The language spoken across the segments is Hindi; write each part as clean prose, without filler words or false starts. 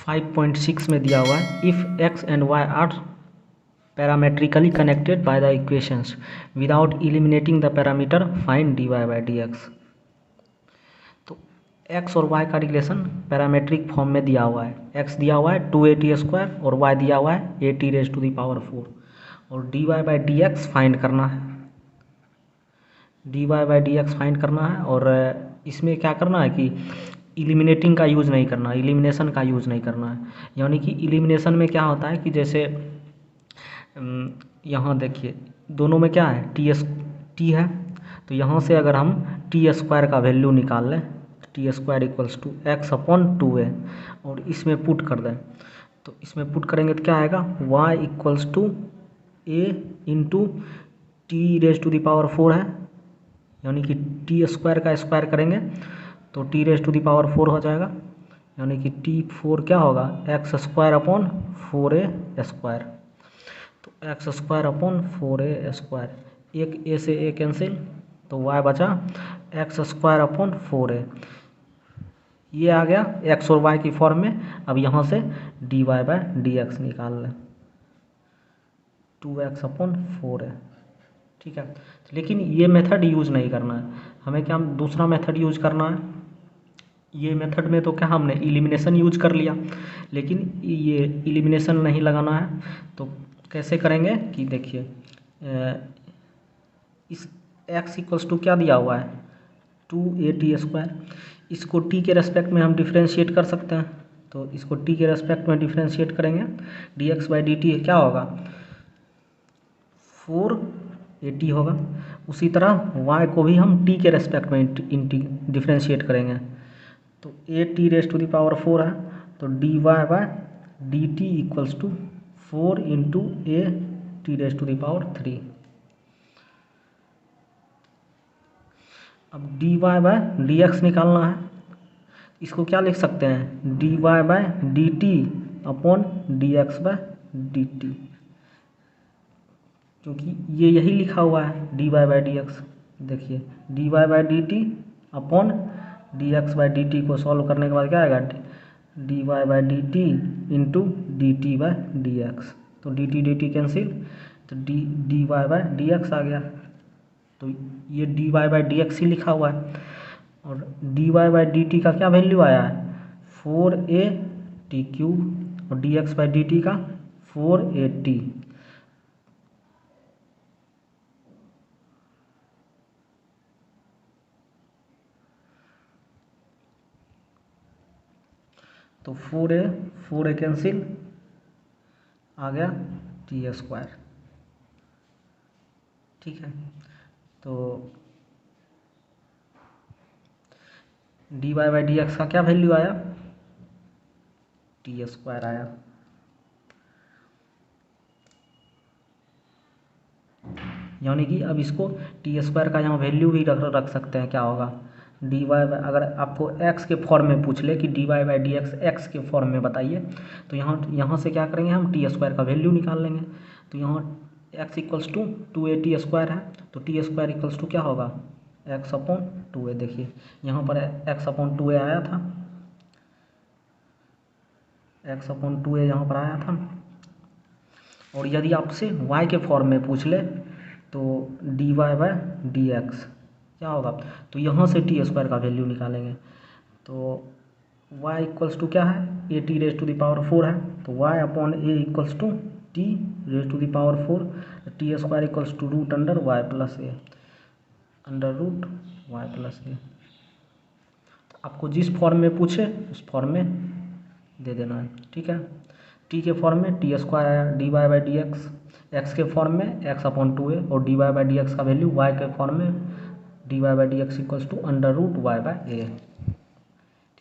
5.6 में दिया हुआ है, if X and Y are parametrically connected by the equations without eliminating the parameter find dy by D X. तो x और y का रिलेशन पैरामेट्रिक फॉर्म में दिया हुआ है। x दिया हुआ है 2at² और y दिया हुआ है at⁴ और dy by D X find करना है। dy by D X find करना है और इसमें क्या करना है कि इलिमिनेटिंग का यूज़ नहीं करना, इलिमिनेशन का यूज़ नहीं करना है। यानी कि इलिमिनेशन में क्या होता है कि जैसे यहाँ देखिए दोनों में क्या है टी है, तो यहाँ से अगर हम t² का वैल्यू निकाल लें, t² = x/2a और इसमें पुट कर दें, तो इसमें पुट करेंगे तो क्या आएगा y = a × t⁴ है, यानी कि t² का स्क्वायर करेंगे तो t⁴ हो जाएगा, यानी कि t4 क्या होगा x² / 4a²। तो x²/4a², एक a से a कैंसिल, तो y बचा x² / 4a। ये आ गया x और y की फॉर्म में। अब यहाँ से dy बाई डी एक्स निकाल लें, 2x/4a। ठीक है, लेकिन ये मेथड यूज़ नहीं करना है हमें, क्या दूसरा मेथड यूज करना है। ये मेथड में तो क्या हमने एलिमिनेशन यूज कर लिया, लेकिन ये एलिमिनेशन नहीं लगाना है। तो कैसे करेंगे कि देखिए इस x = क्या दिया हुआ है 2at², इसको t के रेस्पेक्ट में हम डिफ्रेंशिएट कर सकते हैं। तो इसको t के रेस्पेक्ट में डिफ्रेंशिएट करेंगे, dx बाई डी टी क्या होगा 4at होगा। उसी तरह y को भी हम t के रेस्पेक्ट में डिफ्रेंशिएट करेंगे, तो at⁴ है, तो dy by D T = 4 × at⁴। अब dy बाई डी एक्स निकालना है, इसको क्या लिख सकते हैं dy by D T upon dx by D T, क्योंकि ये यही लिखा हुआ है dy बाई डी एक्स। देखिए dy by D T upon dx by D T को सॉल्व करने के बाद क्या आएगा dy by D T into D T by D X, तो डी टी कैंसिल, तो dy बाई डी एक्स आ गया। तो ये dy बाई डी एक्स ही लिखा हुआ है और dy बाई डी टी का क्या वैल्यू आया है 4at³ और dx बाई डी टी का 4at। तो 4a कैंसिल, आ गया t²। ठीक है, तो dy बाई डी एक्स का क्या वैल्यू आया t² आया। यानी कि अब इसको t² का यहाँ वैल्यू भी रख सकते हैं, क्या होगा dy बाई, अगर आपको x के फॉर्म में पूछ ले कि dy by D x x के फॉर्म में बताइए, तो यहाँ से क्या करेंगे हम t² का वैल्यू निकाल लेंगे। तो यहाँ x = 2at² है, तो t² = क्या होगा x/2a। देखिए यहाँ पर x/2a आया था, x/2a यहाँ पर आया था। और यदि आपसे y के फॉर्म में पूछ ले तो dy बाई डी एक्स क्या होगा, तो यहाँ से t² का वैल्यू निकालेंगे। तो y = क्या है at⁴ है, तो y/a = t⁴, t² = √y+a। तो आपको जिस फॉर्म में पूछे उस फॉर्म में दे देना है। ठीक है, t के फॉर्म में t² आया, dy by D x, x के फॉर्म में x/2a और dy बाई डी एक्स का वैल्यू y के फॉर्म में dy by D x = √y/a।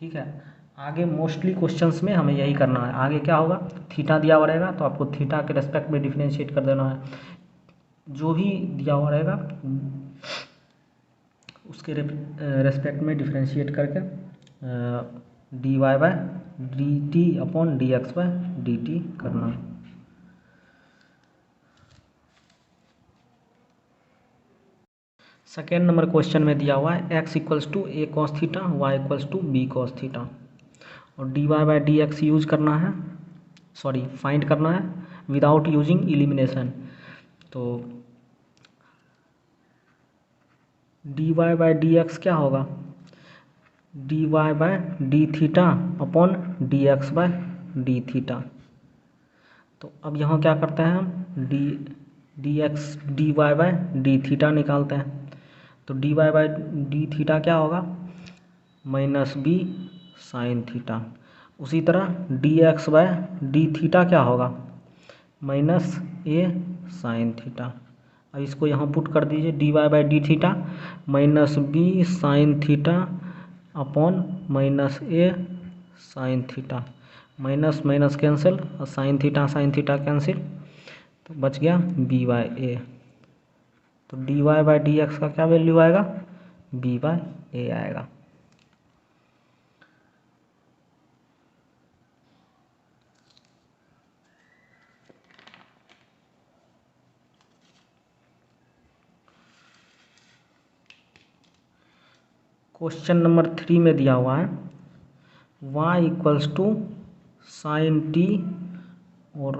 ठीक है, आगे मोस्टली क्वेश्चंस में हमें यही करना है। आगे क्या होगा थीटा दिया हुआ रहेगा, तो आपको थीटा के रेस्पेक्ट में डिफरेंशिएट कर देना है। जो भी दिया हुआ रहेगा उसके रेस्पेक्ट में डिफरेंशिएट करके dy by D T upon dx by D T करना है। सेकेंड नंबर क्वेश्चन में दिया हुआ है x equals to A cos theta Y equals to B cos theta और D Y by D X use करना है, सॉरी फाइंड करना है विदाउट यूजिंग इलिमिनेशन। तो D Y by D x क्या होगा, D Y by D theta upon D x by D theta. तो अब यहाँ क्या करते हैं हम D Y by D theta निकालते हैं। तो D Y by D theta क्या होगा, माइनस बी साइन थीटा। उसी तरह D x by D theta क्या होगा, माइनस ए साइन थीटा। अब इसको यहाँ पुट कर दीजिए, D Y by D theta minus B sine theta upon minus A sine theta. Minus minus cancel और साइन थीटा कैंसिल, तो बच गया बी बाई ए। तो D Y by D x का क्या वैल्यू आएगा, बी बाई ए आएगा। क्वेश्चन नंबर 3 में दिया हुआ है y equals to sine T और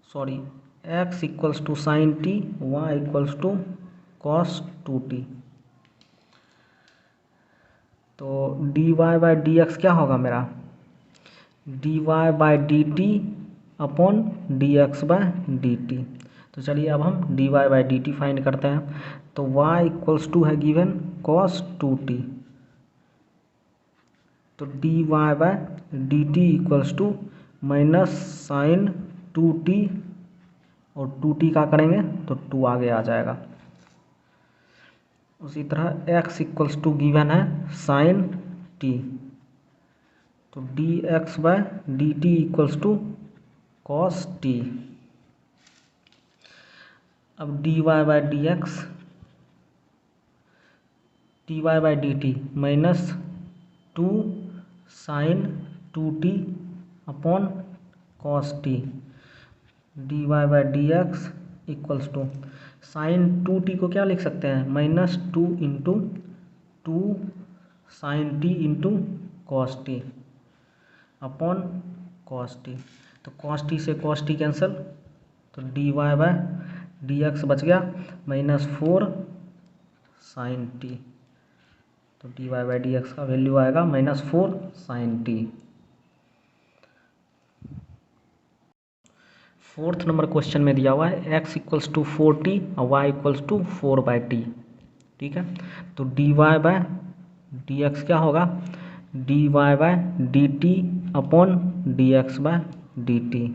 sorry x equals to sine T y equals to cos 2t। तो D Y by D x क्या होगा मेरा, D Y by D T upon D x by D T. तो चलिए अब हम D Y by D T find करते हैं। तो y इक्वल्स टू है गिवन कॉस 2t। तो D Y by D T equals to minus sign 2t और 2t का करेंगे तो 2 आगे आ जाएगा। उसी तरह x इक्वल्स टू गिवन है साइन t। तो D x by D T equals to cos t। अब D Y by D x D Y by D T minus 2 sine 2t upon cos t। D Y by D x equals to sine 2t को क्या लिख सकते हैं, minus 2 into 2 sine t into cos t upon cos t। तो कॉस t से कॉस t कैंसिल, तो D Y by D X बच गया माइनस 4 साइन t। तो D Y by D x का वैल्यू आएगा minus 4 sine t। Fourth number question में दिया हुआ है x इक्वल्स टू 4t और y इक्वल्स टू 4/t। ठीक है, तो D Y by D x क्या होगा, D Y by D T upon D x by D T.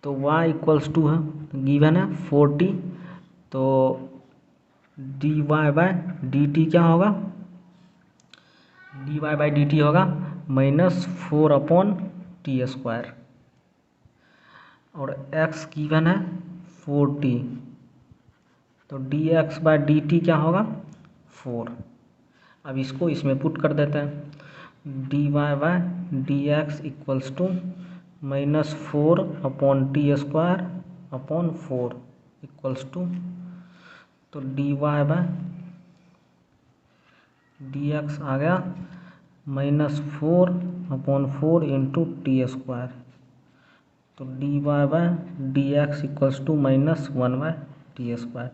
तो y इक्वल्स टू है गिवन है 4t। तो D Y by D T क्या होगा, D Y by D T होगा माइनस 4 अपॉन टी स्क्वायर और x गिवन है 4t। तो D x by D T क्या होगा 4। अब इसको इसमें पुट कर देते हैं, D Y by D x equals to minus 4 upon T square upon 4 equals to, तो D Y by D X आ गया minus 4 upon 4 into T square. तो D Y by D x equals to minus 1 by T square.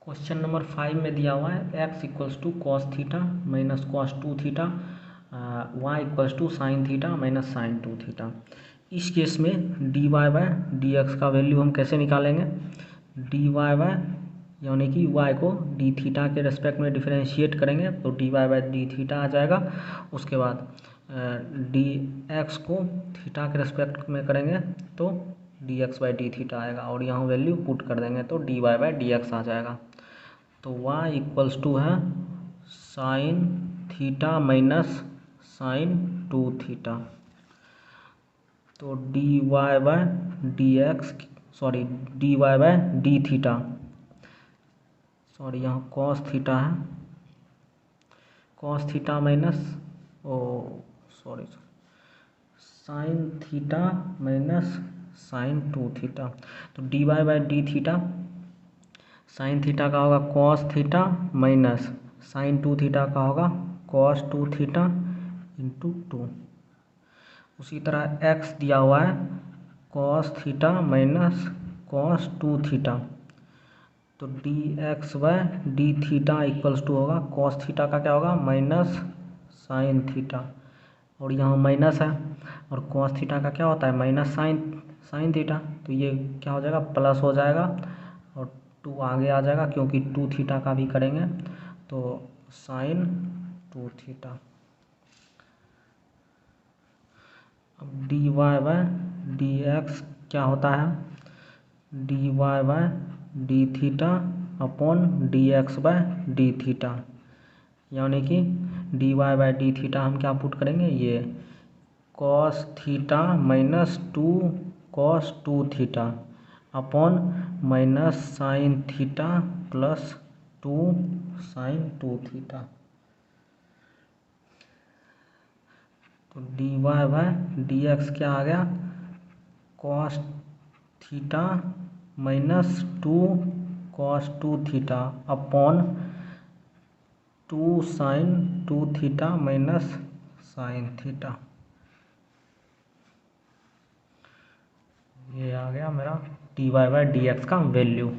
Question number 5 में दिया हुआ है x equals to cos theta minus cos 2 theta y equals to sine theta minus sine 2 theta. इस केस में D Y by D x का वैल्यू हम कैसे निकालेंगे, डी वाई बाय यानी कि y को डी थीटा के रेस्पेक्ट में डिफरेंशिएट करेंगे तो D Y by D theta आ जाएगा। उसके बाद डी एक्स को थीटा के रेस्पेक्ट में करेंगे तो D x by D theta आएगा और यहाँ वैल्यू पुट कर देंगे तो D Y by D X आ जाएगा। तो y इक्वल्स टू है sine theta minus sine 2 theta. तो D Y by D X sorry D Y by D theta, sorry यहाँ कॉस थीटा है cos theta minus sine theta minus sine 2 theta. तो D Y by D theta sine theta का होगा cos theta minus sine 2 theta का होगा कॉस 2 थीटा इंटू 2। उसी तरह एक्स दिया हुआ है cos theta minus cos 2 theta. तो D x by D theta equals to होगा कॉस थीटा का क्या होगा माइनस साइन थीटा, और यहाँ माइनस है, और कॉस थीटा का क्या होता है माइनस साइन थीटा। तो ये क्या हो जाएगा प्लस हो जाएगा, और 2 आगे आ जाएगा क्योंकि 2 थीटा का भी करेंगे। तो साइन 2 थीटा। अब D Y by D x क्या होता है D Y by D theta upon D x by D theta, यानी कि D Y by D theta हम क्या पुट करेंगे ये cos theta minus 2 cos 2 theta upon minus sine theta plus 2 sine 2 theta. तो D Y by D x क्या आ गया cos theta minus 2 cos 2 theta upon 2 sine 2 theta minus sine theta. ये आ गया मेरा D Y by D x का वैल्यू।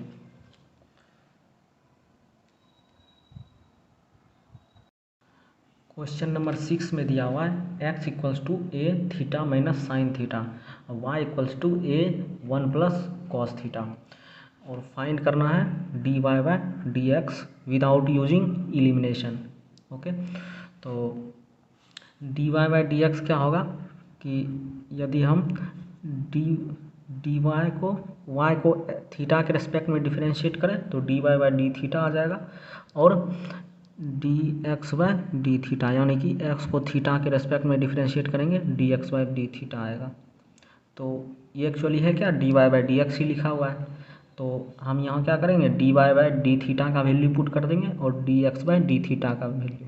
क्वेश्चन नंबर 6 में दिया हुआ है x equals to A theta minus sine theta और y equals to A 1 plus cos theta, और फाइंड करना है D Y by D X without using elimination. Okay, तो D Y by D x क्या होगा कि यदि हम डी वाई को y को थीटा के रेस्पेक्ट में डिफरेंशिएट करें तो D Y by D theta आ जाएगा, और D x by D theta यानी कि x को थीटा के रेस्पेक्ट में डिफरेंशिएट करेंगे D x by D theta आएगा। तो ये एक्चुअली है क्या D Y by D X ही लिखा हुआ है। तो हम यहाँ क्या करेंगे D Y by D theta का वैल्यू पुट कर देंगे और D x by D theta का वैल्यू,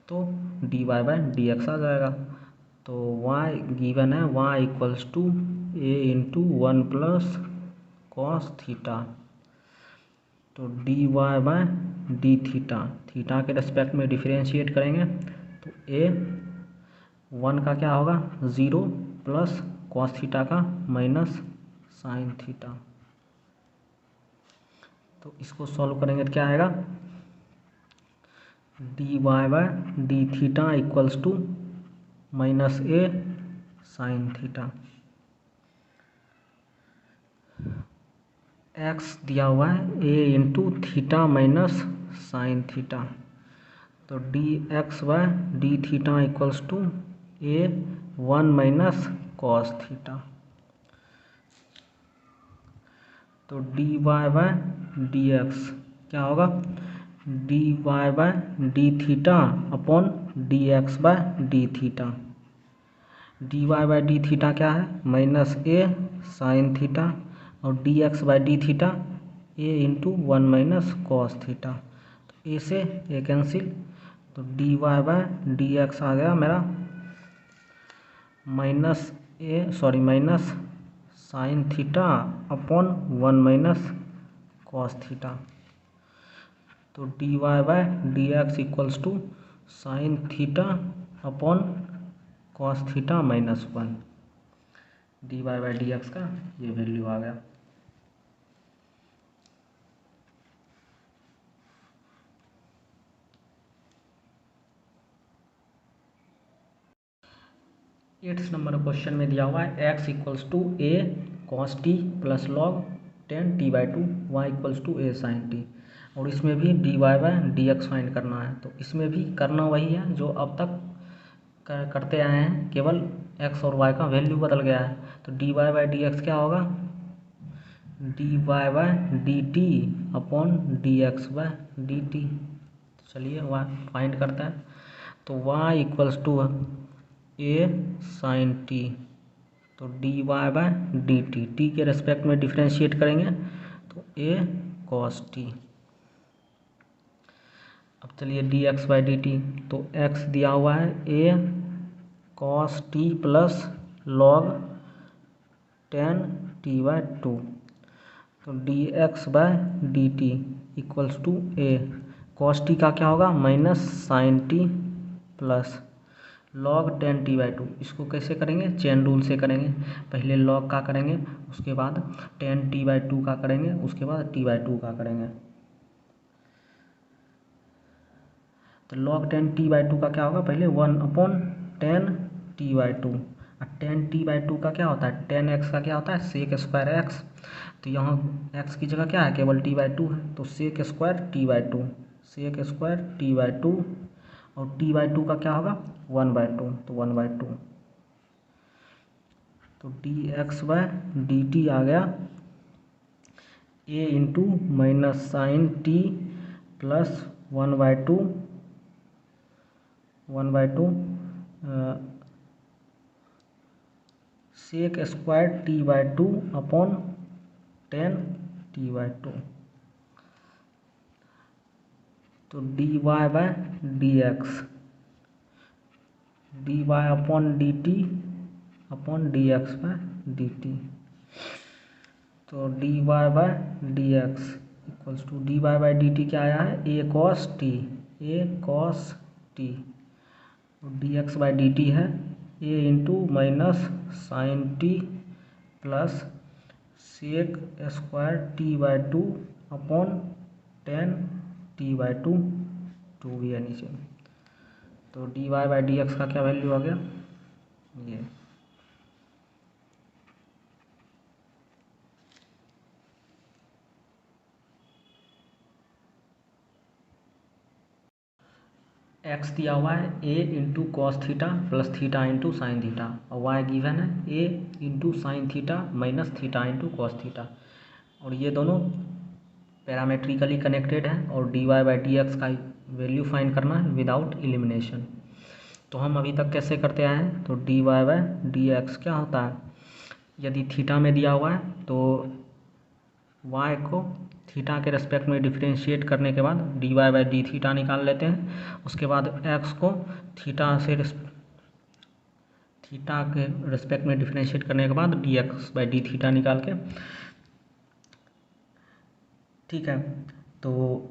तो D Y by D X आ जाएगा। तो y गिवन है y equals to A into 1 plus cos theta. तो D Y by D theta theta के रेस्पेक्ट में डिफरेंशिएट करेंगे तो ए 1 का क्या होगा 0 प्लस कॉस थीटा का माइनस साइन थीटा। तो इसको सॉल्व करेंगे तो क्या आएगा D Y by D theta equals to minus A sine theta. X दिया हुआ है ए into theta minus sine theta. तो D x by D theta equals to A 1 minus cos theta. तो D Y by D x क्या होगा D Y by D theta upon D x by D theta. D Y by D theta क्या है माइनस ए साइन थीटा, और D x by D theta A into 1 minus cos theta. तो ए से ए कैंसिल, तो D Y by D X आ गया मेरा minus sine theta upon 1 minus cos theta. तो D Y by D x equals to sine theta upon cos theta minus 1। D Y by D x का ये वैल्यू आ गया। एट्थ नंबर क्वेश्चन में दिया हुआ है x equals to A cos T plus log 10 T by 2 Y equals to A sine T, और इसमें भी D Y by D X find करना है। तो इसमें भी करना वही है जो अब तक करते आए हैं, केवल x और y का वैल्यू बदल गया है। तो D Y by D x क्या होगा D Y by D T upon D x by D T. चलिए y फाइंड करते हैं। तो y equals to A sine T, तो D Y by D T T के रेस्पेक्ट में डिफ्रेंशिएट करेंगे तो ए कॉस टी। अब चलिए D x by D T, तो एक्स दिया हुआ है ए cos T plus log 10t/2, तो D x by D T equals to A cos T का क्या होगा minus sine T plus log 10t/2। इसको कैसे करेंगे, चेन रूल से करेंगे। पहले लॉग का करेंगे, उसके बाद 10t/2 का करेंगे, उसके बाद t/2 का करेंगे। तो लॉग 10t/2 का क्या होगा, पहले 1/10t/2, और 10t/2 का क्या होता है, 10x का क्या होता है सेक स्क्वायर एक्स। तो यहाँ x की जगह क्या है, केवल t/2 है, तो सेक स्क्वायर t/2, सेक स्क्वायर t/2, और t/2 का क्या होगा 1/2, तो 1/2। तो D x by D t आ गया a into minus sine T plus 1/2 sec square t/2 upon 10t/2। तो D Y by D x, D y upon d T upon D x by D T. तो D Y by D x equals to d Y by D T क्या आया है, ए cos t, a cos t, d x by D t है ए into minus sine T plus sec square t/2 upon 10t/2, 2 भी है नीचे। तो D Y by D x का क्या वैल्यू आ गया, ये एक्स दिया हुआ है ए into cos theta plus theta into sine theta, और वाई गिवन है ए into sine theta minus theta into cos theta, और ये दोनों पैरामेट्रिकली कनेक्टेड है, और D Y by D x का वैल्यू फाइंड करना है विदाउट एलिमिनेशन। तो हम अभी तक कैसे करते आए हैं, तो D Y by D x क्या होता है, यदि थीटा में दिया हुआ है तो y को थीटा के रेस्पेक्ट में डिफ्रेंशिएट करने के बाद D Y by D theta निकाल लेते हैं। उसके बाद x को थीटा के रेस्पेक्ट में डिफ्रेंशिएट करने के बाद D x by D theta निकाल के, ठीक है। तो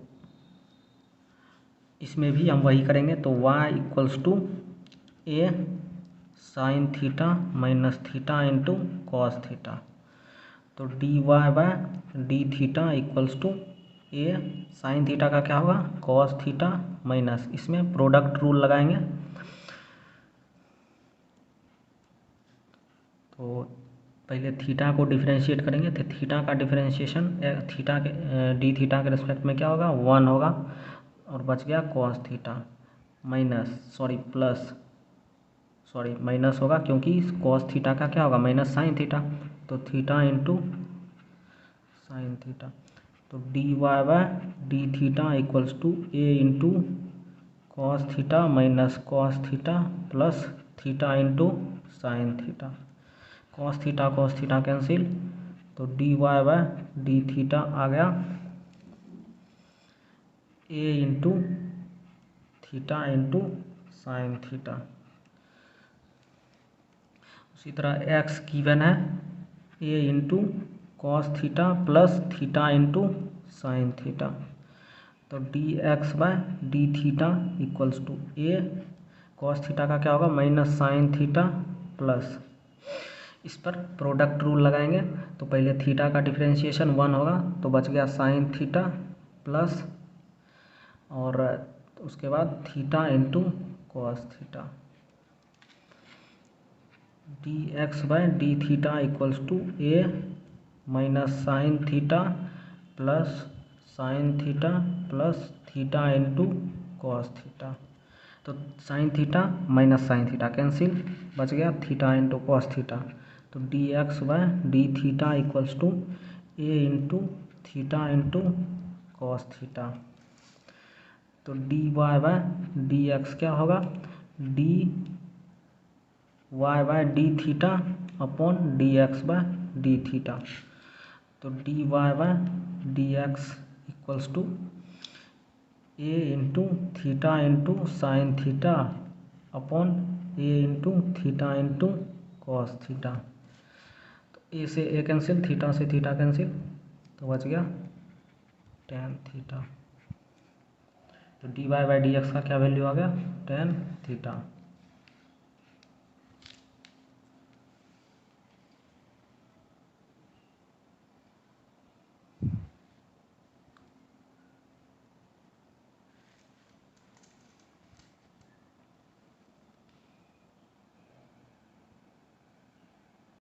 इसमें भी हम वही करेंगे, तो y equals to A sine theta minus theta into cos theta, तो D Y by D theta equals to A sine theta का क्या होगा कॉस थीटा माइनस, इसमें प्रोडक्ट रूल लगाएंगे। तो पहले थीटा को डिफरेंशिएट करेंगे, तो थीटा का डिफरेंशिएशन थीटा के डी थीटा के रिस्पेक्ट में क्या होगा 1 होगा, और बच गया कॉस थीटा माइनस होगा, क्योंकि कॉस थीटा का क्या होगा माइनस साइन थीटा, तो थीटा इंटू साइन थीटा। तो D Y by D theta equals to A into cos theta minus cos theta plus theta into sine theta, cos theta cancel, तो D Y by D theta आ गया a into theta into sine theta. उसी तरह एक्स गिवन है ए into cos theta plus theta into sine theta, तो D x by D theta equals to A cos theta का क्या होगा माइनस साइन थीटा प्लस, इस पर प्रोडक्ट रूल लगाएंगे। तो पहले थीटा का डिफरेंशिएशन 1 होगा, तो बच गया साइन थीटा प्लस, और उसके बाद theta into cos theta, d x by D theta equals to a minus sine theta plus theta into cos theta, तो sine theta minus sine theta cancel, बच गया थीटा इंटू कॉस थीटा, तो D x by D theta equals to A into theta into cos theta, तो D Y by D x क्या होगा D Y by D theta upon D x by D theta, तो D Y by D x equals to A into theta into sine theta upon A into theta into cos theta. तो ए से ए कैंसिल, थीटा से थीटा कैंसिल, तो बच गया टेन थीटा। तो dy बाई डी एक्स का क्या वैल्यू आ गया, टेन थीटा।